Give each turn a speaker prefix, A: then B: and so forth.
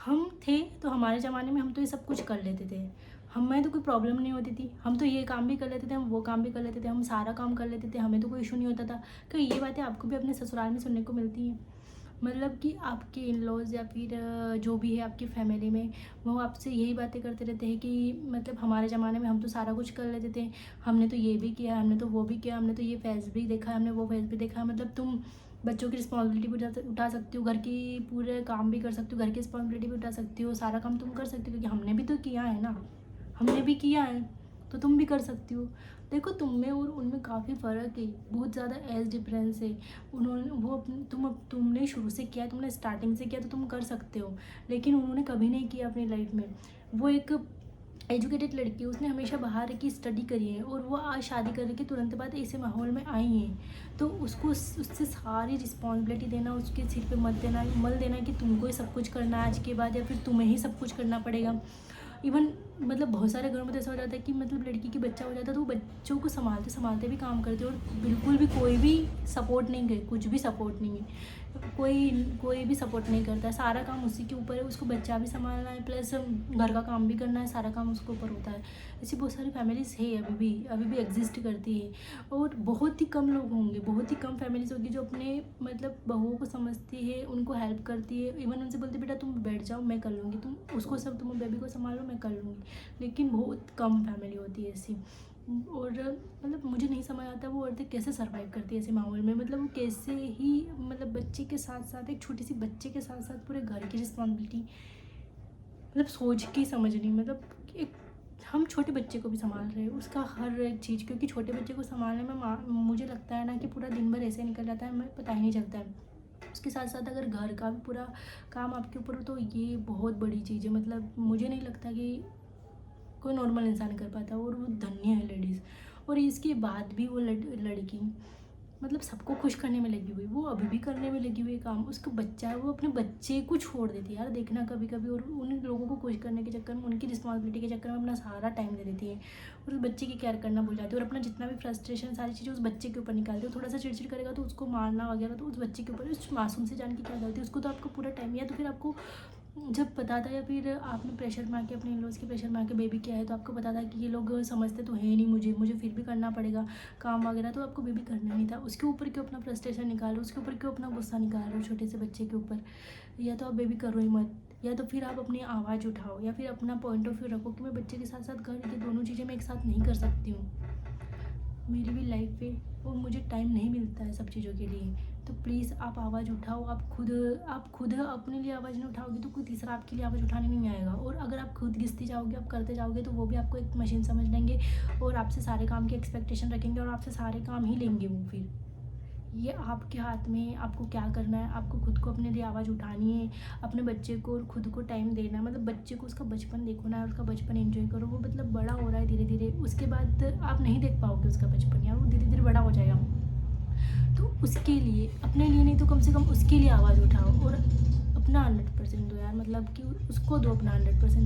A: हम थे तो हमारे ज़माने में हम तो ये सब कुछ कर लेते थे, हमें तो कोई प्रॉब्लम नहीं होती थी, हम तो ये काम भी कर लेते थे, हम वो काम भी कर लेते थे, हम सारा काम कर लेते थे, हमें तो कोई इशू नहीं होता था। क्या ये बातें आपको भी अपने ससुराल में सुनने को मिलती हैं? मतलब कि आपके इन-लॉज़ या फिर जो भी है आपकी फैमिली में, वो आपसे यही बातें करते रहते हैं कि मतलब हमारे ज़माने में हम तो सारा कुछ कर लेते थे, हमने तो ये भी किया, हमने तो वो भी किया, हमने तो ये फ़ेज़ भी देखा, हमने वो फ़ेज़ भी देखा। मतलब तुम बच्चों की रिस्पॉन्सिबिलिटी भी उठा सकती हो, घर की पूरे काम भी कर सकती हो, घर की रिस्पॉन्सिबिलिटी भी उठा सकती हो, सारा काम तुम कर सकती हो क्योंकि हमने भी तो किया है ना, हमने भी किया है, तो तुम भी कर सकती हो। देखो तुम में और उनमें काफ़ी फ़र्क है, बहुत ज़्यादा एज डिफरेंस है। उन्होंने वो तुमने शुरू से किया है, तुमने स्टार्टिंग से किया तो तुम कर सकते हो, लेकिन उन्होंने कभी नहीं किया अपनी लाइफ में। वो एक एजुकेटेड लड़की है, उसने हमेशा बाहर की स्टडी करी है और वो आज शादी करने के तुरंत बाद ऐसे माहौल में आई हैं, तो उसको उससे सारी रिस्पॉन्सिबिलिटी देना, उसके सिर पे मल देना कि तुमको ही सब कुछ करना है आज के बाद या फिर तुम्हें ही सब कुछ करना पड़ेगा। इवन मतलब बहुत सारे घरों में तो ऐसा हो जाता है कि मतलब लड़की की बच्चा हो जाता है तो वो बच्चों को संभालते संभालते भी काम करते हैं और बिल्कुल भी कोई भी सपोर्ट नहीं है, कुछ भी सपोर्ट नहीं है, कोई कोई भी सपोर्ट नहीं करता है, सारा काम उसी के ऊपर है, उसको बच्चा भी संभालना है प्लस घर का काम भी करना है, सारा काम उसके ऊपर होता है। ऐसी बहुत सारी फैमिलीज़ है, अभी भी एग्जिस्ट करती है और बहुत ही कम लोग होंगे, बहुत ही कम फैमिलीज़ होगी जो अपने मतलब बहुओं को समझती है, उनको हेल्प करती है, इवन उनसे बोलती है बेटा तुम बैठ जाओ मैं कर लूँगी, तुम बेबी को संभालो मैं कर लूँगी, लेकिन बहुत कम फैमिली होती है ऐसी। और मतलब मुझे नहीं समझ आता वो औरतें कैसे सर्वाइव करती है ऐसे माहौल में, मतलब वो कैसे ही मतलब बच्चे के साथ साथ एक छोटी सी बच्चे के साथ साथ पूरे घर की रिस्पॉन्सिबिलिटी मतलब सोच के समझ नहीं, मतलब एक हम छोटे बच्चे को भी संभाल रहे हैं, उसका हर एक चीज़, क्योंकि छोटे बच्चे को संभालने में मुझे लगता है ना कि पूरा दिन भर ऐसे निकल जाता है, हमें पता ही नहीं चलता है। उसके साथ साथ अगर घर का भी पूरा काम आपके ऊपर हो तो ये बहुत बड़ी चीज़ है, मतलब मुझे नहीं लगता कि कोई नॉर्मल इंसान कर पाता और वो धन्य है लेडीज़। और इसके बाद भी वो लड़की मतलब सबको खुश करने में लगी हुई, वो अभी भी करने में लगी हुई है काम, उसका बच्चा है वो अपने बच्चे को छोड़ देती है यार, देखना कभी कभी, और उन लोगों को खुश करने के चक्कर में, उनकी रिस्पॉन्सिबिलिटी के चक्कर में अपना सारा टाइम दे देती है और उस बच्चे की केयर करना भूल जाती है और अपना जितना भी फ्रस्ट्रेशन सारी चीज़ें उस बच्चे के ऊपर निकालती है। थोड़ा सा चिड़चिड़ करेगा तो उसको मारना वगैरह तो उस बच्चे के ऊपर, उस मासूम से जान की क्या गलती, उसको तो आपको पूरा टाइम, या तो फिर आपको जब पता था या फिर आपने प्रेशर में आके अपने इन-लॉज़ के प्रेशर में आके बेबी किया है तो आपको पता था कि ये लोग समझते तो है नहीं, मुझे फिर भी करना पड़ेगा काम वगैरह, तो आपको बेबी करना नहीं था। उसके ऊपर क्यों अपना फ्रस्ट्रेशन निकालो, उसके ऊपर क्यों अपना गुस्सा निकालो छोटे से बच्चे के ऊपर। या तो आप बेबी करो ही मत, या तो फिर आप अपनी आवाज़ उठाओ या फिर अपना पॉइंट ऑफ व्यू रखो कि मैं बच्चे के साथ साथ घर, ये दोनों चीज़ें मैं एक साथ नहीं कर सकती हूँ, मेरी भी लाइफ है और मुझे टाइम नहीं मिलता है सब चीज़ों के लिए। तो प्लीज़ आप आवाज़ उठाओ, आप खुद अपने लिए आवाज़ नहीं उठाओगे तो कोई तीसरा आपके लिए आवाज़ उठाने नहीं आएगा, और अगर आप खुद घिसती जाओगे, आप करते जाओगे तो वो भी आपको एक मशीन समझ लेंगे और आपसे सारे काम की एक्सपेक्टेशन रखेंगे और आपसे सारे काम ही लेंगे वो फिर। ये आपके हाथ में है, आपको क्या करना है, आपको खुद को अपने लिए आवाज़ उठानी है, अपने बच्चे को और खुद को टाइम देना है, मतलब बच्चे को उसका बचपन देखो ना, उसका बचपन एंजॉय करो, वो मतलब बड़ा हो रहा है धीरे धीरे, उसके बाद आप नहीं देख पाओगे उसका बचपन यार, वो धीरे धीरे बड़ा हो जाएगा। तो उसके लिए, अपने लिए नहीं तो कम से कम उसके लिए आवाज़ उठाओ और अपना 100% दो यार, मतलब कि उसको दो अपना 100%।